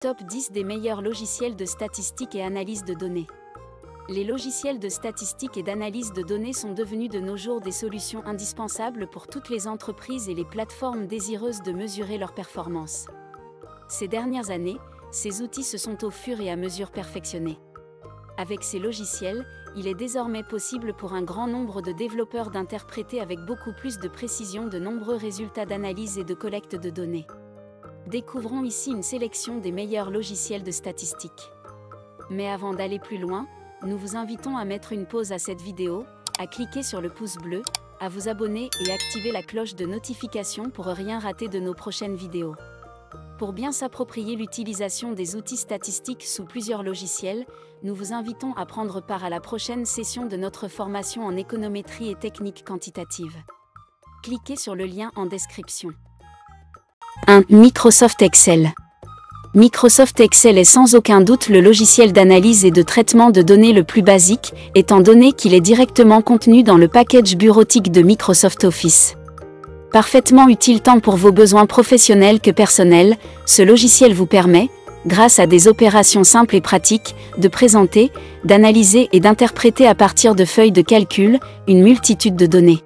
Top 10 des meilleurs logiciels de statistique et analyse de données. Les logiciels de statistique et d'analyse de données sont devenus de nos jours des solutions indispensables pour toutes les entreprises et les plateformes désireuses de mesurer leur performance. Ces dernières années, ces outils se sont au fur et à mesure perfectionnés. Avec ces logiciels, il est désormais possible pour un grand nombre de développeurs d'interpréter avec beaucoup plus de précision de nombreux résultats d'analyse et de collecte de données. Découvrons ici une sélection des meilleurs logiciels de statistique. Mais avant d'aller plus loin, nous vous invitons à mettre une pause à cette vidéo, à cliquer sur le pouce bleu, à vous abonner et activer la cloche de notification pour rien rater de nos prochaines vidéos. Pour bien s'approprier l'utilisation des outils statistiques sous plusieurs logiciels, nous vous invitons à prendre part à la prochaine session de notre formation en économétrie et techniques quantitatives. Cliquez sur le lien en description. 1. Microsoft Excel. Microsoft Excel est sans aucun doute le logiciel d'analyse et de traitement de données le plus basique, étant donné qu'il est directement contenu dans le package bureautique de Microsoft Office. Parfaitement utile tant pour vos besoins professionnels que personnels, ce logiciel vous permet, grâce à des opérations simples et pratiques, de présenter, d'analyser et d'interpréter à partir de feuilles de calcul, une multitude de données.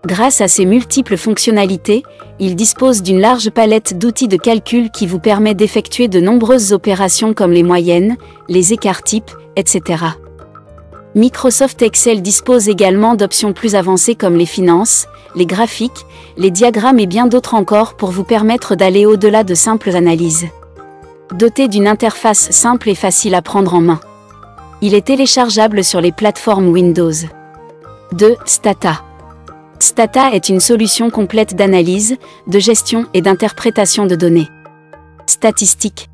Grâce à ses multiples fonctionnalités, il dispose d'une large palette d'outils de calcul qui vous permet d'effectuer de nombreuses opérations comme les moyennes, les écarts-types, etc. Microsoft Excel dispose également d'options plus avancées comme les finances, les graphiques, les diagrammes et bien d'autres encore pour vous permettre d'aller au-delà de simples analyses. Doté d'une interface simple et facile à prendre en main. Il est téléchargeable sur les plateformes Windows. 2. Stata. Stata est une solution complète d'analyse, de gestion et d'interprétation de données statistiques.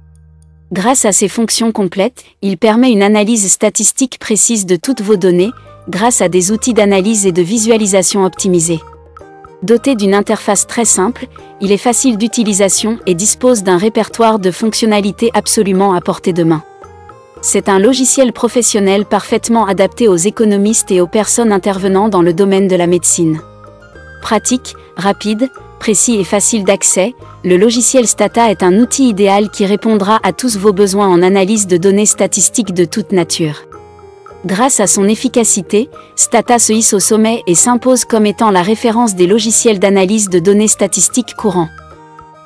Grâce à ses fonctions complètes, il permet une analyse statistique précise de toutes vos données, grâce à des outils d'analyse et de visualisation optimisés. Doté d'une interface très simple, il est facile d'utilisation et dispose d'un répertoire de fonctionnalités absolument à portée de main. C'est un logiciel professionnel parfaitement adapté aux économistes et aux personnes intervenant dans le domaine de la médecine. Pratique, rapide, précis et facile d'accès, le logiciel Stata est un outil idéal qui répondra à tous vos besoins en analyse de données statistiques de toute nature. Grâce à son efficacité, Stata se hisse au sommet et s'impose comme étant la référence des logiciels d'analyse de données statistiques courants.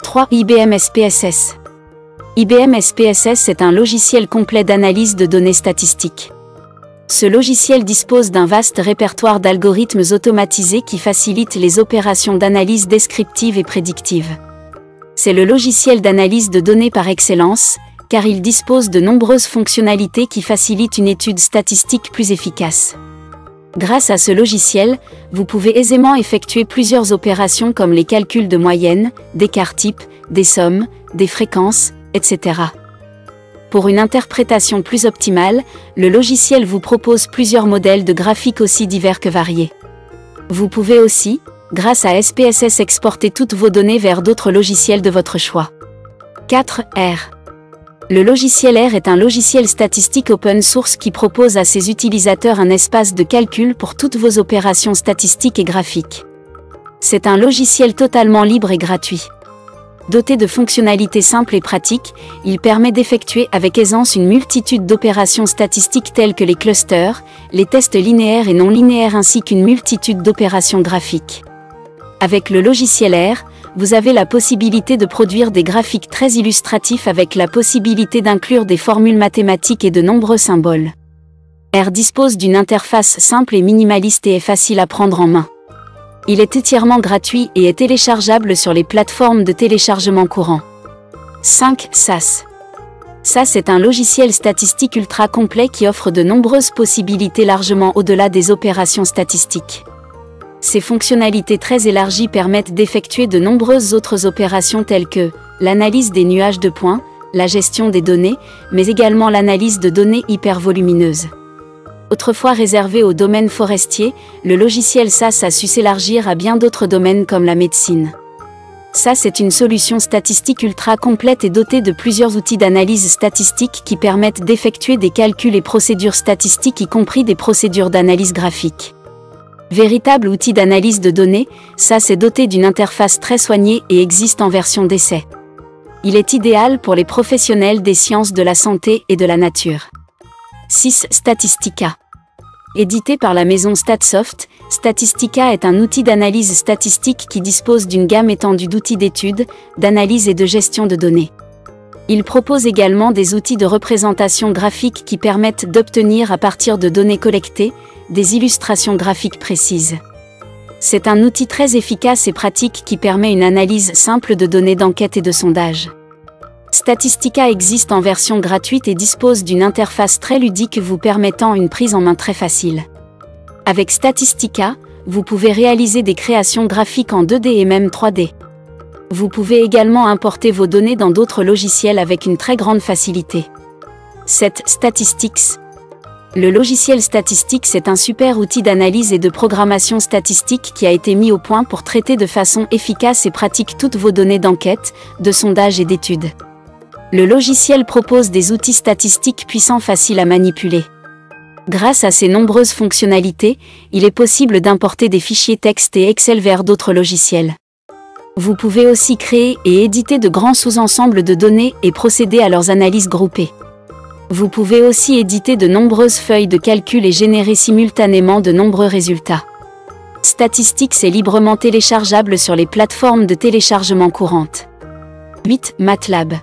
3. IBM SPSS. IBM SPSS est un logiciel complet d'analyse de données statistiques. Ce logiciel dispose d'un vaste répertoire d'algorithmes automatisés qui facilitent les opérations d'analyse descriptive et prédictive. C'est le logiciel d'analyse de données par excellence, car il dispose de nombreuses fonctionnalités qui facilitent une étude statistique plus efficace. Grâce à ce logiciel, vous pouvez aisément effectuer plusieurs opérations comme les calculs de moyenne, d'écart-type, des sommes, des fréquences, etc. Pour une interprétation plus optimale, le logiciel vous propose plusieurs modèles de graphiques aussi divers que variés. Vous pouvez aussi, grâce à SPSS, exporter toutes vos données vers d'autres logiciels de votre choix. 4. R. Le logiciel R est un logiciel statistique open source qui propose à ses utilisateurs un espace de calcul pour toutes vos opérations statistiques et graphiques. C'est un logiciel totalement libre et gratuit. Doté de fonctionnalités simples et pratiques, il permet d'effectuer avec aisance une multitude d'opérations statistiques telles que les clusters, les tests linéaires et non linéaires ainsi qu'une multitude d'opérations graphiques. Avec le logiciel R, vous avez la possibilité de produire des graphiques très illustratifs avec la possibilité d'inclure des formules mathématiques et de nombreux symboles. R dispose d'une interface simple et minimaliste et est facile à prendre en main. Il est entièrement gratuit et est téléchargeable sur les plateformes de téléchargement courant. 5. SAS. SAS est un logiciel statistique ultra complet qui offre de nombreuses possibilités largement au-delà des opérations statistiques. Ses fonctionnalités très élargies permettent d'effectuer de nombreuses autres opérations telles que l'analyse des nuages de points, la gestion des données, mais également l'analyse de données hypervolumineuses. Autrefois réservé au domaine forestier, le logiciel SAS a su s'élargir à bien d'autres domaines comme la médecine. SAS est une solution statistique ultra complète et dotée de plusieurs outils d'analyse statistique qui permettent d'effectuer des calculs et procédures statistiques y compris des procédures d'analyse graphique. Véritable outil d'analyse de données, SAS est doté d'une interface très soignée et existe en version d'essai. Il est idéal pour les professionnels des sciences de la santé et de la nature. 6. Statistica. Édité par la maison Statsoft, Statistica est un outil d'analyse statistique qui dispose d'une gamme étendue d'outils d'études, d'analyse et de gestion de données. Il propose également des outils de représentation graphique qui permettent d'obtenir à partir de données collectées, des illustrations graphiques précises. C'est un outil très efficace et pratique qui permet une analyse simple de données d'enquête et de sondage. Statistica existe en version gratuite et dispose d'une interface très ludique vous permettant une prise en main très facile. Avec Statistica, vous pouvez réaliser des créations graphiques en 2D et même 3D. Vous pouvez également importer vos données dans d'autres logiciels avec une très grande facilité. 7. Statistics. Le logiciel Statistics est un super outil d'analyse et de programmation statistique qui a été mis au point pour traiter de façon efficace et pratique toutes vos données d'enquête, de sondage et d'études. Le logiciel propose des outils statistiques puissants faciles à manipuler. Grâce à ses nombreuses fonctionnalités, il est possible d'importer des fichiers texte et Excel vers d'autres logiciels. Vous pouvez aussi créer et éditer de grands sous-ensembles de données et procéder à leurs analyses groupées. Vous pouvez aussi éditer de nombreuses feuilles de calcul et générer simultanément de nombreux résultats. Statistics est librement téléchargeable sur les plateformes de téléchargement courantes. 8. MATLAB.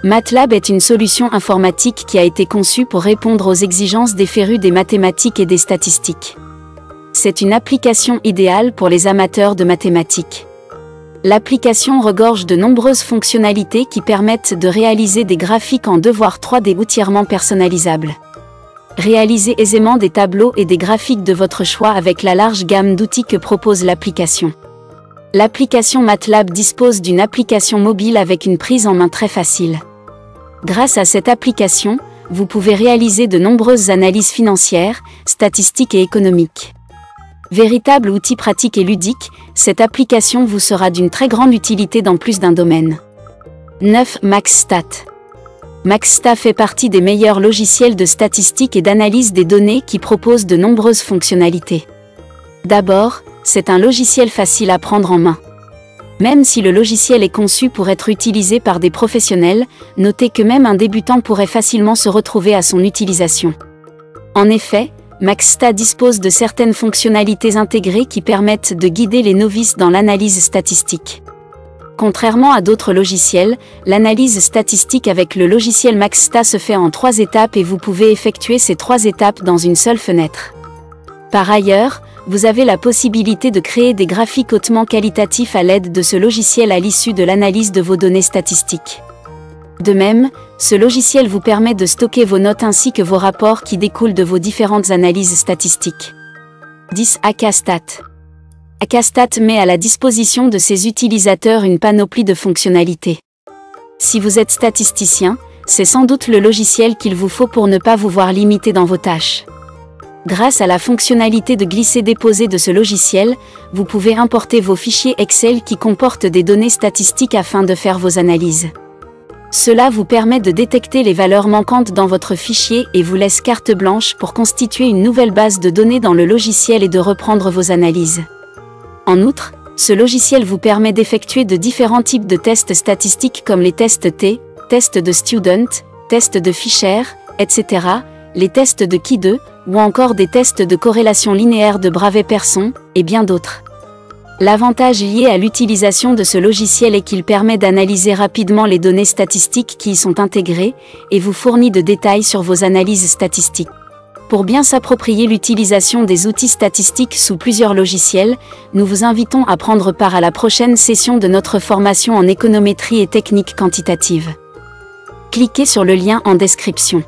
MATLAB est une solution informatique qui a été conçue pour répondre aux exigences des férus des mathématiques et des statistiques. C'est une application idéale pour les amateurs de mathématiques. L'application regorge de nombreuses fonctionnalités qui permettent de réaliser des graphiques en 2 voire 3D entièrement personnalisables. Réalisez aisément des tableaux et des graphiques de votre choix avec la large gamme d'outils que propose l'application. L'application MATLAB dispose d'une application mobile avec une prise en main très facile. Grâce à cette application, vous pouvez réaliser de nombreuses analyses financières, statistiques et économiques. Véritable outil pratique et ludique, cette application vous sera d'une très grande utilité dans plus d'un domaine. 9. MaxStat. MaxStat fait partie des meilleurs logiciels de statistique et d'analyse des données qui proposent de nombreuses fonctionnalités. D'abord, c'est un logiciel facile à prendre en main. Même si le logiciel est conçu pour être utilisé par des professionnels, notez que même un débutant pourrait facilement se retrouver à son utilisation. En effet, MaxStat dispose de certaines fonctionnalités intégrées qui permettent de guider les novices dans l'analyse statistique. Contrairement à d'autres logiciels, l'analyse statistique avec le logiciel MaxStat se fait en 3 étapes et vous pouvez effectuer ces 3 étapes dans une seule fenêtre. Par ailleurs, vous avez la possibilité de créer des graphiques hautement qualitatifs à l'aide de ce logiciel à l'issue de l'analyse de vos données statistiques. De même, ce logiciel vous permet de stocker vos notes ainsi que vos rapports qui découlent de vos différentes analyses statistiques. 10. Acastat. Acastat met à la disposition de ses utilisateurs une panoplie de fonctionnalités. Si vous êtes statisticien, c'est sans doute le logiciel qu'il vous faut pour ne pas vous voir limité dans vos tâches. Grâce à la fonctionnalité de glisser-déposer de ce logiciel, vous pouvez importer vos fichiers Excel qui comportent des données statistiques afin de faire vos analyses. Cela vous permet de détecter les valeurs manquantes dans votre fichier et vous laisse carte blanche pour constituer une nouvelle base de données dans le logiciel et de reprendre vos analyses. En outre, ce logiciel vous permet d'effectuer de différents types de tests statistiques comme les tests T, tests de Student, tests de Fisher, etc., les tests de Key2, ou encore des tests de corrélation linéaire de Bravais-Persson, et bien d'autres. L'avantage lié à l'utilisation de ce logiciel est qu'il permet d'analyser rapidement les données statistiques qui y sont intégrées, et vous fournit de détails sur vos analyses statistiques. Pour bien s'approprier l'utilisation des outils statistiques sous plusieurs logiciels, nous vous invitons à prendre part à la prochaine session de notre formation en économétrie et techniques quantitatives. Cliquez sur le lien en description.